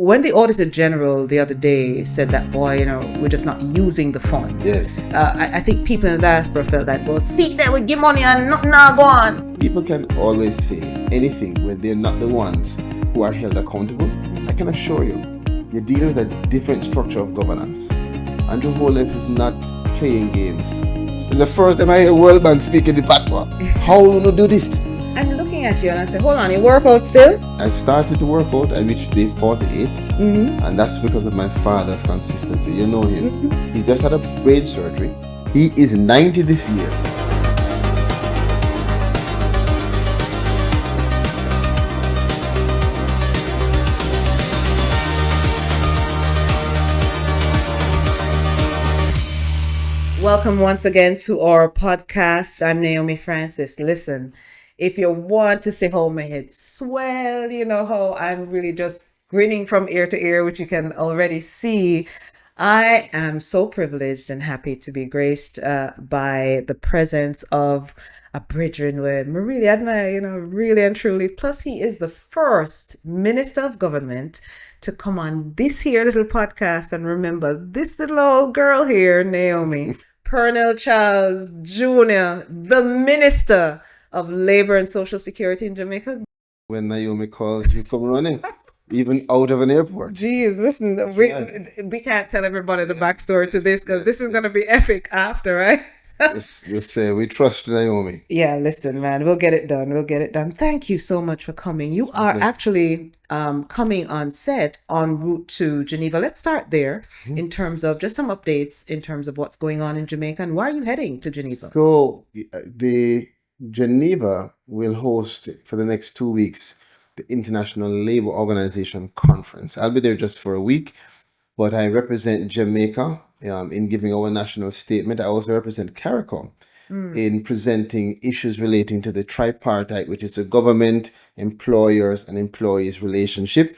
when the Auditor General the other day said that, boy, we're just not using the funds. Yes. I think people in the diaspora felt like, well, see, that we give money and nothing now go on. People can always say anything when they're not the ones who are held accountable. I can assure you, you're dealing with a different structure of governance. Andrew Holness is not playing games. It's the first time I hear World Bank speaking the patois. How will you do this? I'm looking at you and I say, hold on, you work out still? I started to work out. I reached day 48, and that's because of my father's consistency. You know him. He just had a brain surgery. He is 90 this year. Welcome once again to our podcast. I'm Naomi Francis. Listen, if you want to see how my head swell, you know how I'm really just grinning from ear to ear, which you can already see. I am so privileged and happy to be graced by the presence of a brethren where I really admire, really and truly. Plus, he is the first minister of government to come on this here little podcast and remember this little old girl here, Naomi. Pearnel Charles Jr., the Minister of Labor and Social Security in Jamaica. When Naomi calls, you come running, even out of an airport. Jeez, listen, we can't tell everybody the backstory to this because this is going to be epic after, right? Let's say we trust Naomi. Yeah, listen, man, we'll get it done. Thank you so much for coming. You are actually coming on set en route to Geneva. Let's start there in terms of just some updates in terms of what's going on in Jamaica and why are you heading to Geneva? So the Geneva will host for the next 2 weeks the International Labour Organization Conference. I'll be there just for a week, but I represent Jamaica in giving our national statement. I also represent CARICOM in presenting issues relating to the tripartite, which is a government, employers and employees relationship,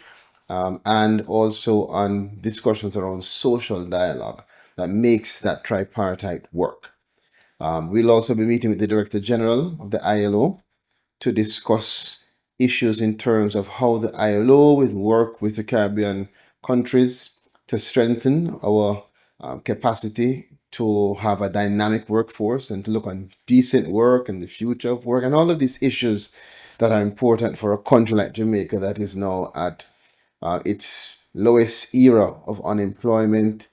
and also on discussions around social dialogue that makes that tripartite work. We'll also be meeting with the Director General of the ILO to discuss issues in terms of how the ILO will work with the Caribbean countries to strengthen our capacity to have a dynamic workforce and to look on decent work and the future of work and all of these issues that are important for a country like Jamaica that is now at its lowest era of unemployment.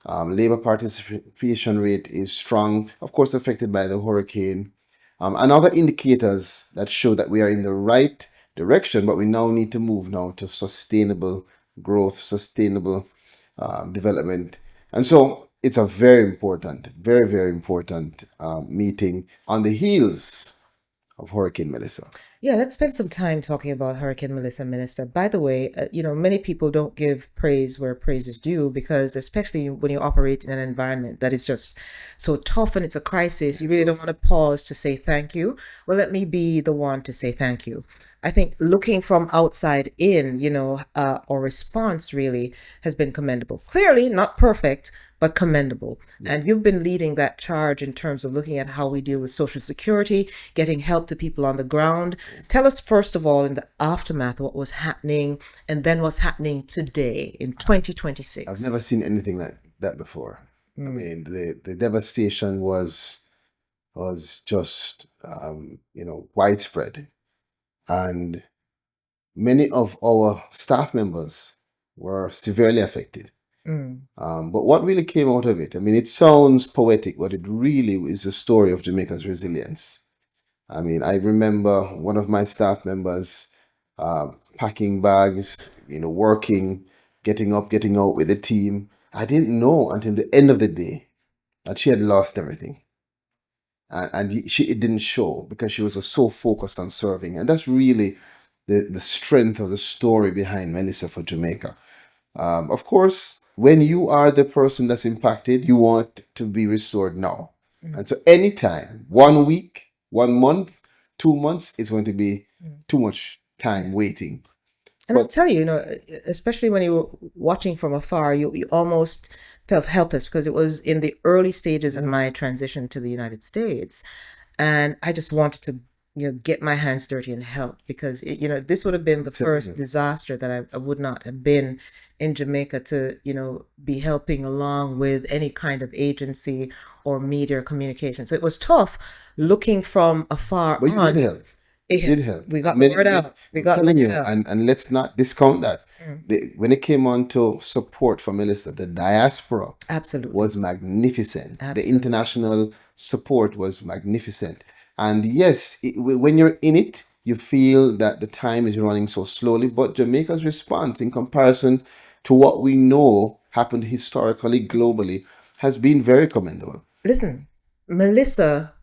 Labor participation rate is strong, of course affected by the hurricane, and other indicators that show that we are in the right direction, but we now need to move now to sustainable growth, sustainable development. And so it's a very important meeting on the heels of Hurricane Melissa. Yeah, let's spend some time talking about Hurricane Melissa, Minister. By the way, many people don't give praise where praise is due because especially when you operate in an environment that is just so tough and it's a crisis, you really don't want to pause to say thank you. Well, let me be the one to say thank you. I think looking from outside in, our response really has been commendable. Clearly not perfect, but commendable. Yeah. And you've been leading that charge in terms of looking at how we deal with Social Security, getting help to people on the ground. Yes. Tell us, first of all, in the aftermath, what was happening and then what's happening today in 2026. I've never seen anything like that before. I mean, the devastation was just, widespread. And many of our staff members were severely affected. But what really came out of it, I mean, it sounds poetic, but it really is a story of Jamaica's resilience. I mean, I remember one of my staff members packing bags, working, getting up, getting out with the team. I didn't know until the end of the day that she had lost everything. And it didn't show because she was so focused on serving. And that's really the strength of the story behind Melissa for Jamaica. Of course, when you are the person that's impacted, you want to be restored now. And so anytime, 1 week, 1 month, 2 months, it's going to be too much time waiting. And I'll tell you, especially when you were watching from afar, you almost felt helpless because it was in the early stages of my transition to the United States. And I just wanted to get my hands dirty and help, because this would have been the Telling first you. disaster that I would not have been in Jamaica to be helping along with any kind of agency or media communication. So it was tough looking from afar But you did on. help. You did help. We got the Many, word out. We I'm got the telling word you, out. and let's not discount that. Mm. When it came on to support for Melissa, the diaspora Absolutely. was magnificent. The Absolutely. international support was magnificent. And yes, when you're in it, you feel that the time is running so slowly. But Jamaica's response, in comparison to what we know happened historically, globally, has been very commendable. Listen, Melissa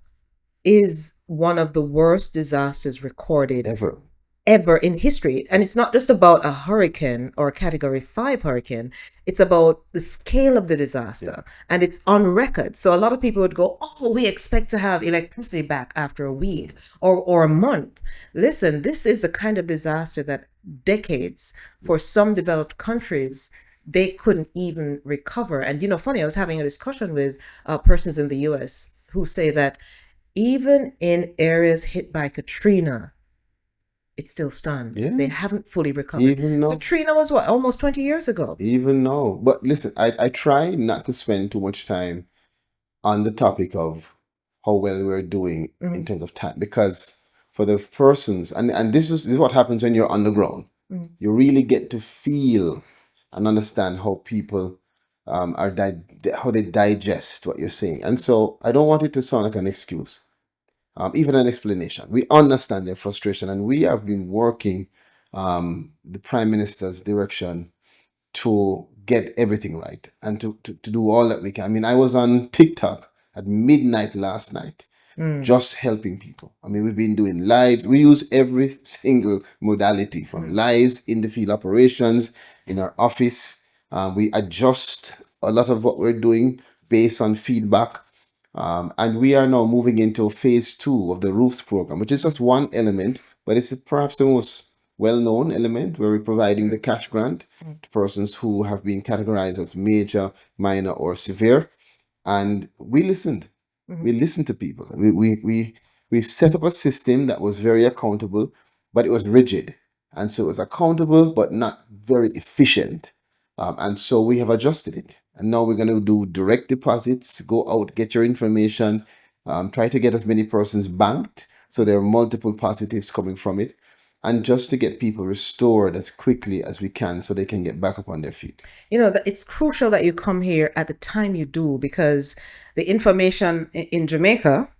is one of the worst disasters recorded Ever. ever in history. And it's not just about a hurricane or a category 5 hurricane, it's about the scale of the disaster. And it's on record. So a lot of people would go, oh, we expect to have electricity back after a week or a month. Listen, this is the kind of disaster that decades for some developed countries they couldn't even recover. And funny, I was having a discussion with persons in the US who say that even in areas hit by Katrina, it's still stunned. Yeah. They haven't fully recovered. Even though, Katrina was what, almost 20 years ago? even though, but listen, I try not to spend too much time on the topic of how well we're doing in terms of time, because for the persons, and this is what happens when you're on the ground. You really get to feel and understand how people how they digest what you're saying. And so I don't want it to sound like an excuse, even an explanation. We understand their frustration, and we have been working the Prime Minister's direction to get everything right and to do all that we can. I mean, I was on TikTok at midnight last night, just helping people. I mean, we've been doing live. We use every single modality, from lives in the field operations, in our office. We adjust a lot of what we're doing based on feedback. And we are now moving into phase 2 of the roofs program, which is just one element, but it's perhaps the most well-known element, where we're providing the cash grant to persons who have been categorized as major, minor, or severe. And we listened. We listened to people. We set up a system that was very accountable, but it was rigid. And so it was accountable, but not very efficient. And so we have adjusted it. And now we're going to do direct deposits, go out, get your information, try to get as many persons banked. So there are multiple positives coming from it. And just to get people restored as quickly as we can so they can get back up on their feet. It's crucial that you come here at the time you do, because the information in Jamaica,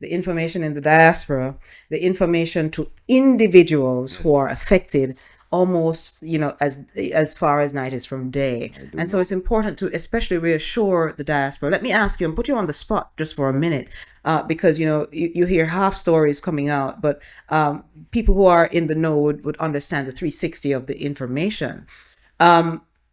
the information in the diaspora, the information to individuals who are affected almost as far as night is from day. And so it's important to especially reassure the diaspora. Let me ask you and put you on the spot just for a minute, because you hear half stories coming out, but people who are in the know would understand the 360 of the information.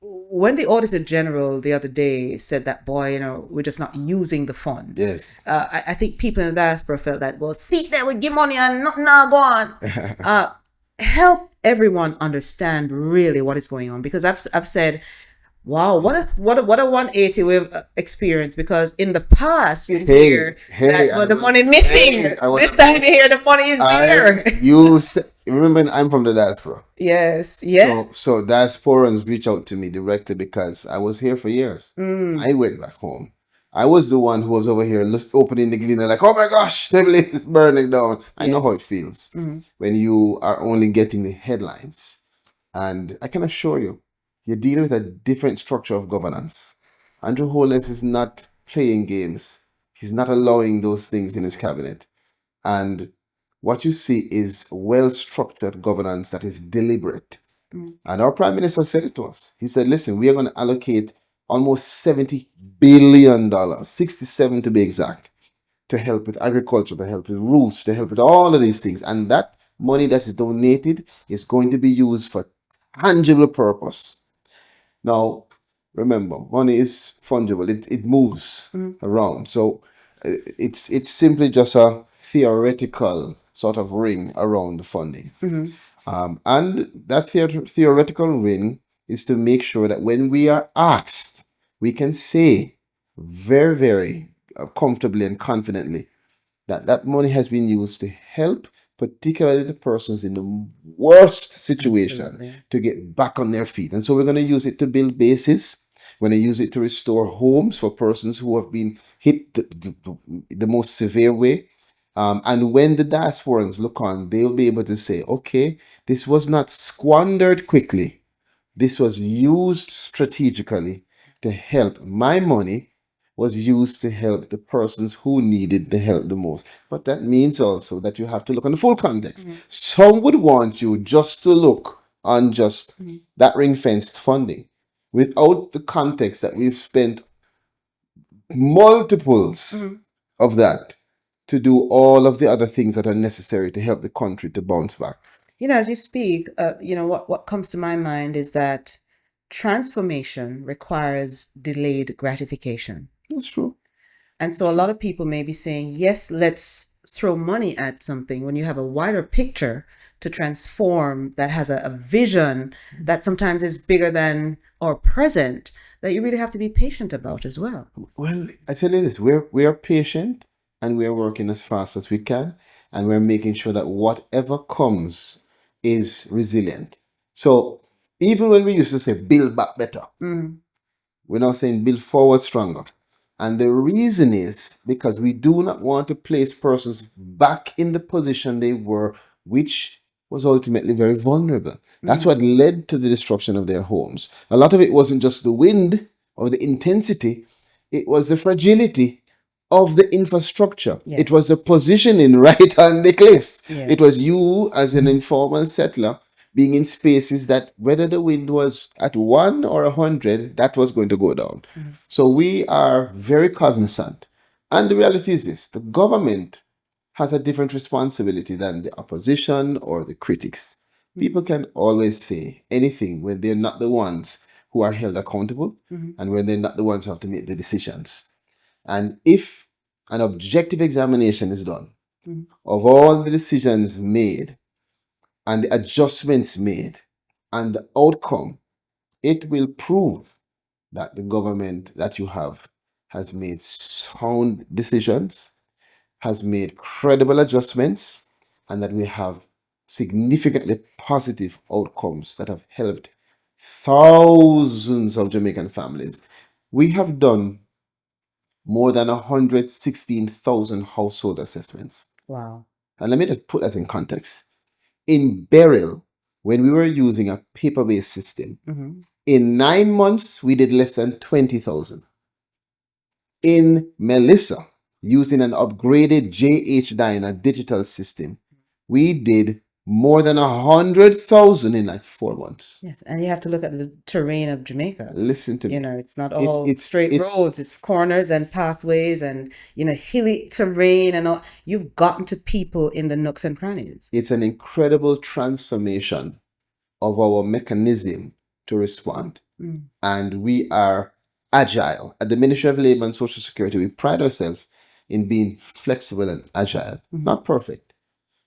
When the Auditor General the other day said that, boy, we're just not using the funds. Yes. I think people in the diaspora felt that, well, see, there we give money and nothing now go on. Help everyone understand really what is going on, because I've said, wow, what a 180 we've experienced, because in the past you'd hear that the money missing. This time you hear the money is there. Remember, I'm from the diaspora. Yes, yeah. So diasporans reach out to me directly because I was here for years. I went back home. I was the one who was over here opening the gleaner like, oh my gosh, the place is burning down. I know how it feels when you are only getting the headlines. And I can assure you, you're dealing with a different structure of governance. Andrew Holness is not playing games. He's not allowing those things in his cabinet. And what you see is well-structured governance that is deliberate. And our Prime Minister said it to us. He said, listen, we are going to allocate almost $70 billion, 67 to be exact, to help with agriculture, to help with roofs, to help with all of these things. And that money that is donated is going to be used for tangible purpose. Now, remember, money is fungible. It moves around. So it's simply just a theoretical sort of ring around the funding. And that theoretical ring is to make sure that when we are asked, we can say very, very comfortably and confidently that that money has been used to help particularly the persons in the worst situation, Absolutely. to get back on their feet. And so we're going to use it to build bases. We're going to use it to restore homes for persons who have been hit the most severe way. And when the diasporans look on, they'll be able to say, okay, this was not squandered quickly. This was used strategically to help. My money was used to help the persons who needed the help the most. But that means also that you have to look on the full context. Some would want you just to look on just that ring-fenced funding without the context that we've spent multiples of that to do all of the other things that are necessary to help the country to bounce back. As you speak, what comes to my mind is that transformation requires delayed gratification. That's true. And so a lot of people may be saying, yes, let's throw money at something when you have a wider picture to transform that has a vision that sometimes is bigger than or present, that you really have to be patient about as well. Well, I tell you this, we are patient and we're working as fast as we can, and we're making sure that whatever comes is resilient. So even when we used to say build back better, we're now saying build forward stronger. And the reason is because we do not want to place persons back in the position they were, which was ultimately very vulnerable. That's what led to the destruction of their homes. A lot of it wasn't just the wind or the intensity, it was the fragility of the infrastructure. Yes. It was the positioning right on the cliff. Yeah. It was you as an informal settler being in spaces that whether the wind was at 1 or 100, that was going to go down. So we are very cognizant. And the reality is this, the government has a different responsibility than the opposition or the critics. People can always say anything when they're not the ones who are held accountable and when they're not the ones who have to make the decisions. And if an objective examination is done of all the decisions made and the adjustments made and the outcome, it will prove that the government that you have has made sound decisions, has made credible adjustments, and that we have significantly positive outcomes that have helped thousands of Jamaican families. We have done more than 116,000 household assessments. Wow. And let me just put that in context. In Beryl, when we were using a paper-based system, in 9 months, we did less than 20,000. In Melissa, using an upgraded JH Diner digital system, we did more than 100,000 in like 4 months. Yes, and you have to look at the terrain of Jamaica. Listen to me. It's not all it's- straight it's- roads. It's corners and pathways and, hilly terrain and all. You've gotten to people in the nooks and crannies. It's an incredible transformation of our mechanism to respond. And we are agile. At the Ministry of Labor and Social Security, we pride ourselves in being flexible and agile. Not perfect,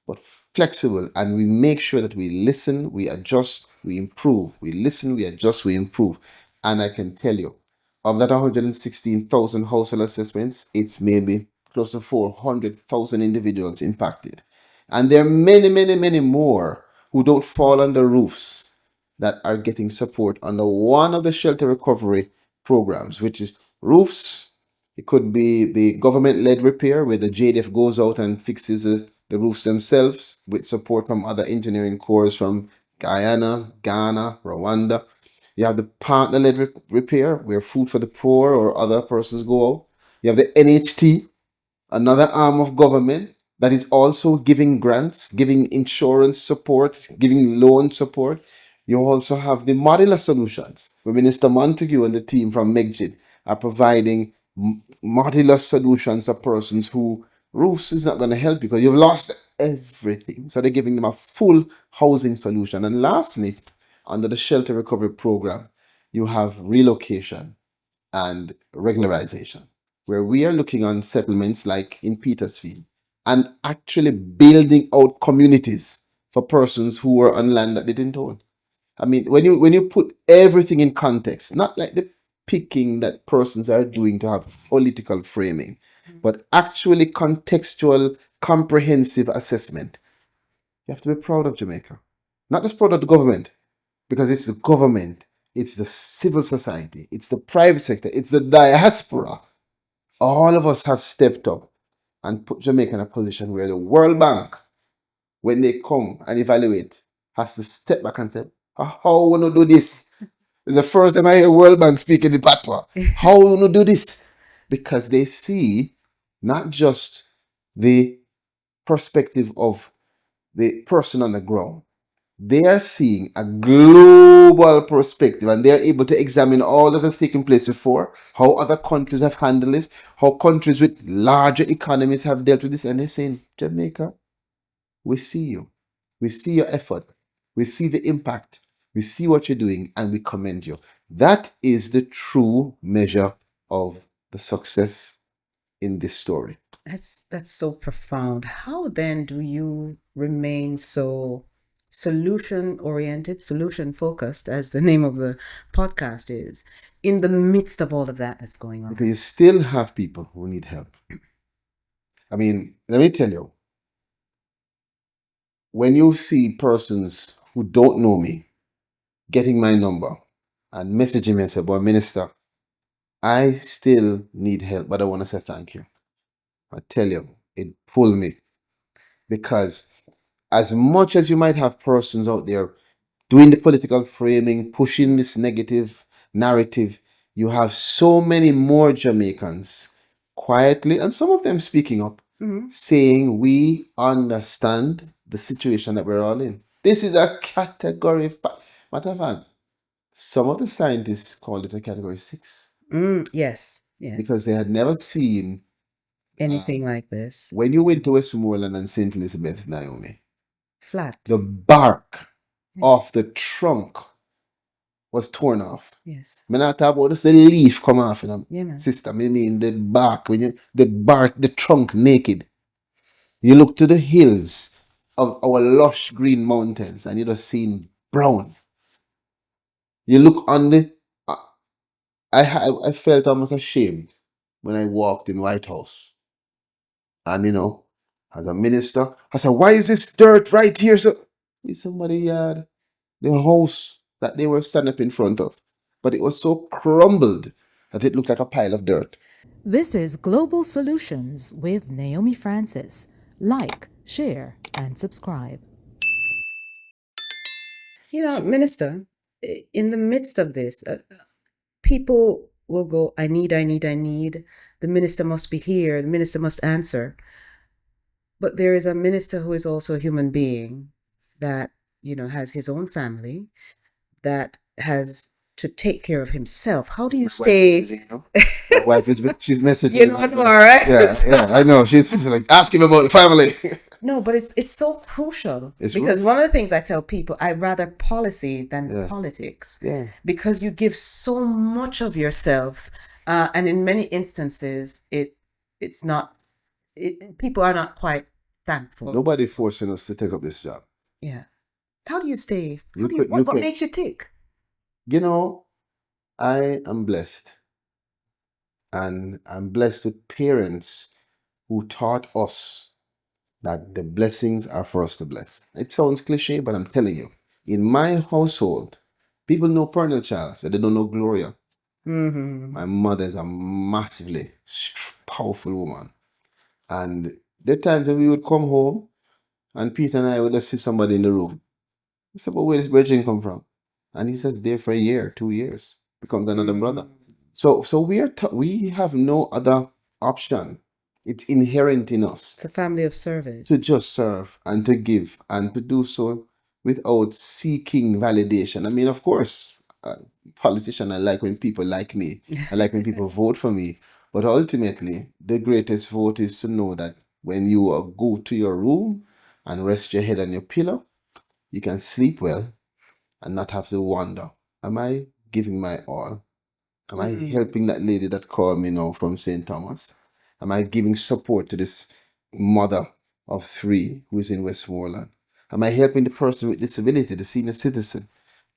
but flexible. And we make sure that we listen, we adjust, we improve. We listen, we adjust, we improve. And I can tell you, of that 116,000 household assessments, it's maybe close to 400,000 individuals impacted. And there are many, many, many more who don't fall under roofs that are getting support under one of the shelter recovery programs, which is roofs. It could be the government-led repair where the JDF goes out and fixes the roofs themselves with support from other engineering corps from Guyana, Ghana, Rwanda. You have the partner-led repair where Food for the Poor or other persons go out. You have the NHT, another arm of government that is also giving grants, giving insurance support, giving loan support. You also have the modular solutions, where Minister Montague and the team from MEGJID are providing modular solutions for persons who roofs is not going to help because you've lost everything. So they're giving them a full housing solution. And lastly, under the shelter recovery program, you have relocation and regularization, where we are looking on settlements like in Petersfield and actually building out communities for persons who were on land that they didn't own. I mean, when you put everything in context, not like the picking that persons are doing to have political framing, but actually contextual, comprehensive assessment, You have to be proud of Jamaica. Not just proud of the government, because it's the government, it's the civil society, it's the private sector, it's the diaspora. All of us have stepped up and put Jamaica in a position where the World Bank, when they come and evaluate, has to step back and say, how we do this? It's the first time I hear World Bank speaking in Patois. How we do this? Because they see not just the perspective of the person on the ground. They are seeing a global perspective and they are able to examine all that has taken place before, how other countries have handled this, how countries with larger economies have dealt with this, and they're saying, Jamaica, we see you. We see your effort. We see the impact. We see what you're doing and we commend you. That is the true measure of the success in this story. That's so profound. How then do you remain so solution oriented, solution focused, as the name of the podcast is, in the midst of all of that that's going on? Because you still have people who need help. I mean, let me tell you, when you see persons who don't know me getting my number and messaging me and say, boy, Minister, I still need help, but I want to say thank you. I tell you, it pulled me. Because as much as you might have persons out there doing the political framing, pushing this negative narrative, you have so many more Jamaicans quietly, and some of them speaking up, saying, we understand the situation that we're all in. This is a category 5. Matter of fact, some of the scientists called it a category 6. Yes, yes. Because they had never seen anything like this. When you went to Westmoreland and St. Elizabeth, Naomi, Flat. the bark of the trunk was torn off. Yes. I'm not talking about just the leaf come off, you know. Yeah, man. Sister, I mean the bark, the trunk naked. You look to the hills of our lush green mountains and you just seen brown. You look on the I felt almost ashamed when I walked in White House. And you know, as a minister, I said, why is this dirt right here? So it's somebody yard, the house that they were standing up in front of. But it was so crumbled that it looked like a pile of dirt. This is Global Solutions with Naomi Francis. Like, share, and subscribe. You know, Minister, in the midst of this, people will go, I need. The minister must be here. The minister must answer. But there is a minister who is also a human being that, you know, has his own family, that has to take care of himself. How do you stay? My wife is, she's messaging. You know, all right. Yeah, I know. She's like, ask him about the family. No, but it's so crucial. It's because rough. one of the things I tell people, I rather policy than politics. Yeah. Because you give so much of yourself, and in many instances, it's not. People are not quite thankful. Nobody forcing us to take up this job. Yeah. How do you stay? You What makes you tick? You know, I am blessed. And I'm blessed with parents who taught us that the blessings are for us to bless. It sounds cliche, but I'm telling you, in my household, people know Pearnel Charles, but they don't know Gloria. Mm-hmm. My mother is a massively powerful woman. And there are times when we would come home and Peter and I would just see somebody in the room. I said, but where does Virgin come from? And he says, there for a year, 2 years, becomes another brother. So we have no other option. It's inherent in us. It's a family of service. To just serve and to give and to do so without seeking validation. I mean, of course, politician, I like when people like me. I like when people vote for me. But ultimately, the greatest vote is to know that when you go to your room and rest your head on your pillow, you can sleep well and not have to wonder, am I giving my all? Am I helping that lady that called me now from St. Thomas? Am I giving support to this mother of 3 who is in Westmoreland? Am I helping the person with disability, the senior citizen?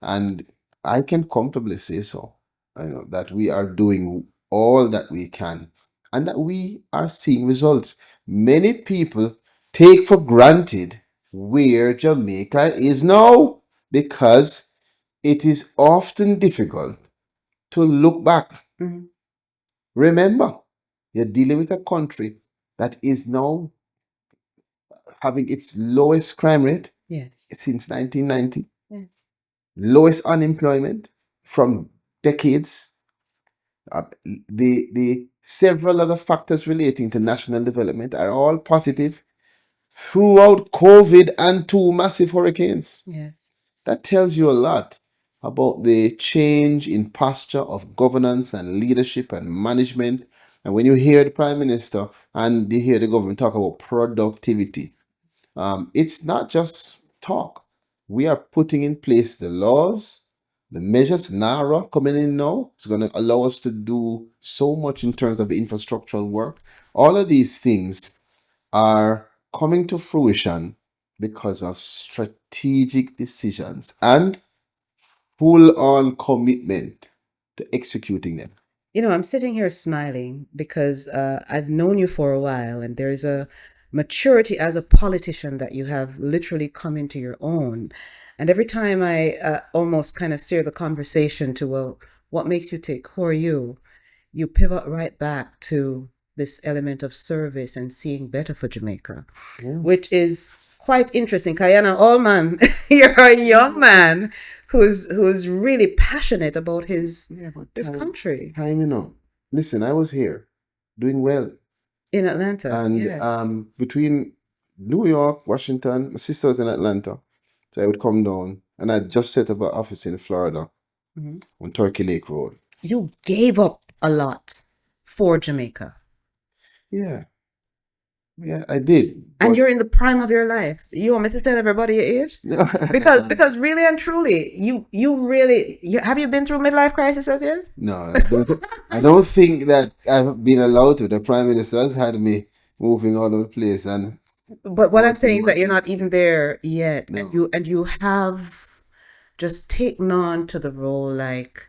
And I can comfortably say so, that we are doing all that we can and that we are seeing results. Many people take for granted where Jamaica is now, because it is often difficult to look back. Mhm. Remember, you're dealing with a country that is now having its lowest crime rate Yes. since 1990, Yes. lowest unemployment from decades. The several other factors relating to national development are all positive throughout COVID and two massive hurricanes. Yes. That tells you a lot about the change in posture of governance and leadership and management. And when you hear the Prime Minister and you hear the government talk about productivity, it's not just talk. We are putting in place the laws, the measures. NARA coming in now, it's going to allow us to do so much in terms of infrastructural work. All of these things are coming to fruition because of strategic decisions and full on commitment to executing them. You know, I'm sitting here smiling because I've known you for a while, and there's a maturity as a politician that you have literally come into your own. And every time I almost kind of steer the conversation to, well, what makes you tick? Who are you? You pivot right back to this element of service and seeing better for Jamaica, Yeah. which is quite interesting. Kayana Allman, you're a young man who's really passionate about his Yeah, but his country time, listen, I was here doing well. in Atlanta. And Yes. between New York, Washington, my sister was in Atlanta. So I would come down and I just set up an office in Florida Mhm. on Turkey Lake Road. You gave up a lot for Jamaica, Yeah, yeah, I did. and But you're in the prime of your life. You want me to tell everybody your age? Because really and truly, have you been through midlife crisis as yet? no, I don't think that I've been allowed to. The Prime Minister has had me moving all over the place and But what I'm saying is that you're working. not even there yet, No. and you have just taken on to the role like,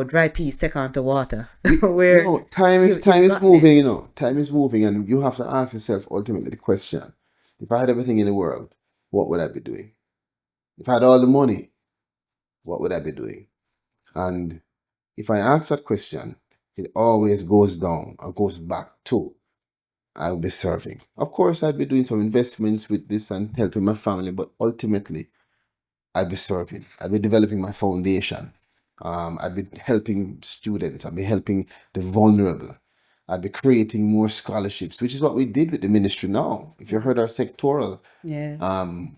dry peas take on to water, where No, time is you've gotten it. moving, Time is moving, and you have to ask yourself ultimately the question: if I had everything in the world, what would I be doing? If I had all the money, what would I be doing? And if I ask that question, it always goes down or goes back to I'll be serving. Of course, I'd be doing some investments with this and helping my family, but ultimately, I'd be serving. I'd be developing my foundation. I'd be helping students. I'd be helping the vulnerable. I'd be creating more scholarships, which is what we did with the ministry now. If you heard our sectoral, Yeah.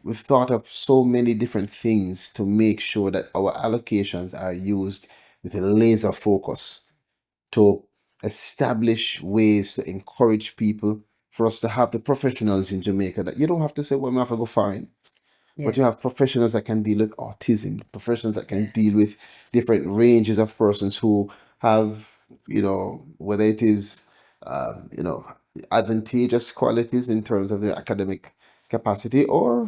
we've thought up so many different things to make sure that our allocations are used with a laser focus to establish ways to encourage people for us to have the professionals in Jamaica that you don't have to say, well, we have to go foreign. But you have professionals that can deal with autism, professionals that can deal with different ranges of persons who have, whether it is, advantageous qualities in terms of their academic capacity or,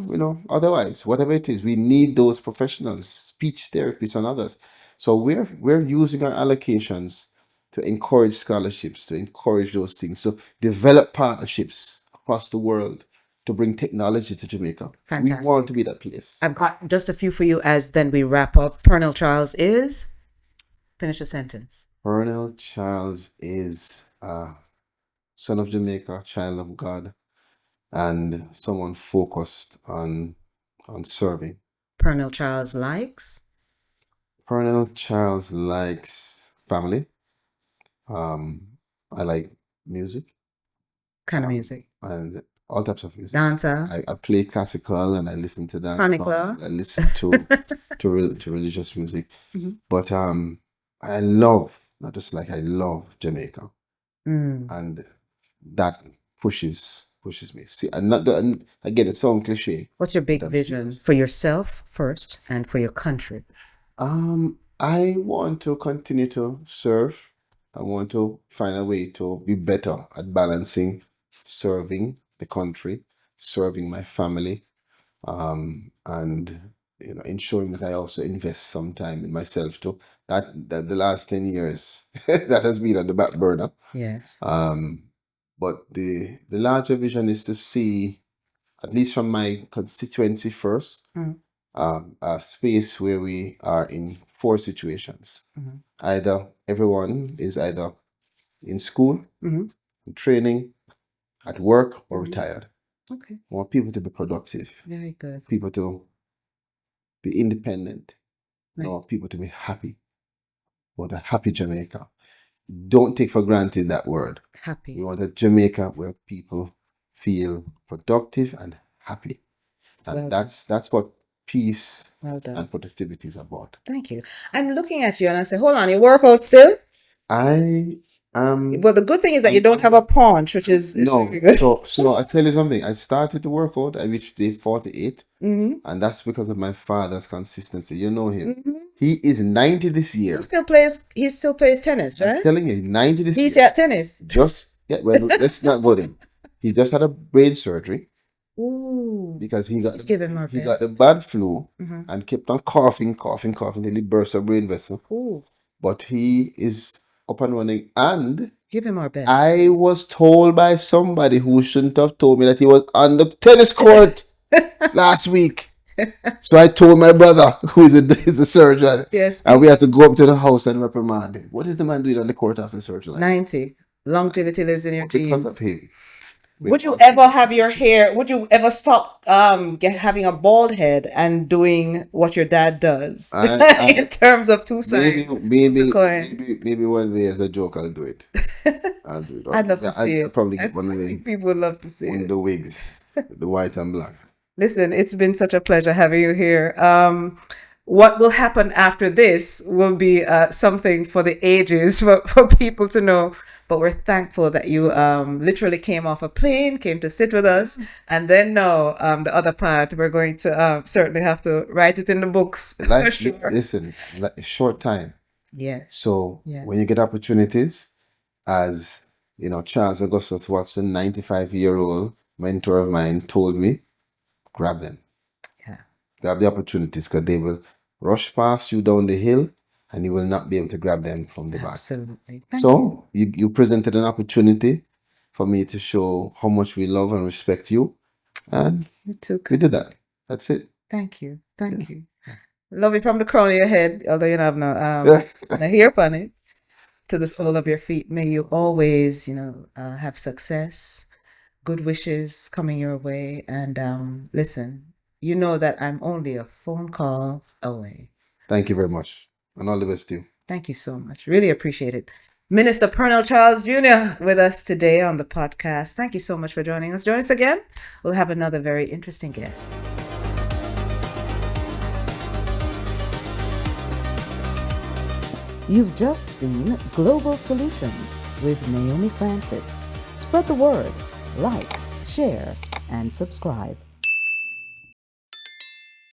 otherwise, whatever it is, we need those professionals, speech therapists and others. So we're using our allocations to encourage scholarships, to encourage those things, to develop partnerships across the world to bring technology to Jamaica. We want to Fantastic. be that place. I've got just a few for you as then we wrap up. Pearnel Charles is, finish a sentence. Pearnel Charles is a son of Jamaica, child of God, and someone focused on serving. Pearnel Charles likes. Pearnel Charles likes family. I like music Kind of music. and all types of music. Dancer. I play classical and I listen to that. Chronicler. I listen to religious music. Mhm. But I love, not just like I love Jamaica. Mm. And that pushes me. See, and again, it sounds cliche. What's your big That vision feels- for yourself first and for your country? I want to continue to serve. I want to find a way to be better at balancing serving the country, serving my family, and ensuring that I also invest some time in myself too. That the last 10 years that has been on the back burner. Yes. But the larger vision is to see at least from my constituency first, a space where we are in four situations. Either everyone is either in school, in training, at work, or retired. Okay. I want people to be productive, Very good. people to be independent, and I Right. want people to be happy. I want a happy Jamaica. Don't take for granted that word. Happy. We want a Jamaica where people feel productive and happy. And Well that's what peace Well done. and productivity is about. Thank you. I'm looking at you and I say, hold on, you work out still? I am Well, the good thing is that you don't have a paunch, which is no. really good. So I tell you something. I started to work out. I reached day 48, Mm-hmm. and that's because of my father's consistency. You know him. Mm-hmm. He is 90 this year. He still plays tennis, I'm right? telling you, 90 this Teach year. at tennis. Well, let's not go there. He just had a brain surgery Ooh. because he Just give him our got the best. bad flu Mm-hmm. and kept on coughing till he burst a brain vessel. Ooh. But he is up and running, and Give him our best. I was told by somebody who shouldn't have told me that he was on the tennis court last week. So I told my brother, who is the surgeon, Yes. and we had to go up to the house and reprimand him. What is the man doing on the court after surgery? 90. Longevity lives in your Because genes. of him. Would you ever have your hair? Would you ever stop having a bald head and doing what your dad does in terms of two sides? Maybe one day as a joke I'll do it. I'll do it. I'd love to see I'll it. probably I get one of the think people would love to see it. the wigs, the white and black. Listen, it's been such a pleasure having you here. What will happen after this will be something for the ages for people to know. But we're thankful that you literally came off a plane, came to sit with us, and then now the other part we're going to certainly have to write it in the books for sure. Listen, a short time. Yes. So Yes. when you get opportunities, as you know, Charles Augustus Watson, 95-year-old mentor of mine, told me, grab them. Yeah. Grab the opportunities because they will rush past you down the hill and you will not be able to grab them from the back. Absolutely. Thank you. So you presented an opportunity for me to show how much we love and respect you. And You too. we did that. That's it. Thank you. Thank you. Love you from the crown of your head, although you have no hair upon it, to the sole of your feet. May you always, have success, good wishes coming your way. And listen, you know that I'm only a phone call away. Thank you very much. And all the best to you. Thank you so much. Really appreciate it. Minister Pearnel Charles Jr. with us today on the podcast. Thank you so much for joining us. Join us again. We'll have another very interesting guest. You've just seen Global Solutions with Naomi Francis. Spread the word, like, share, and subscribe.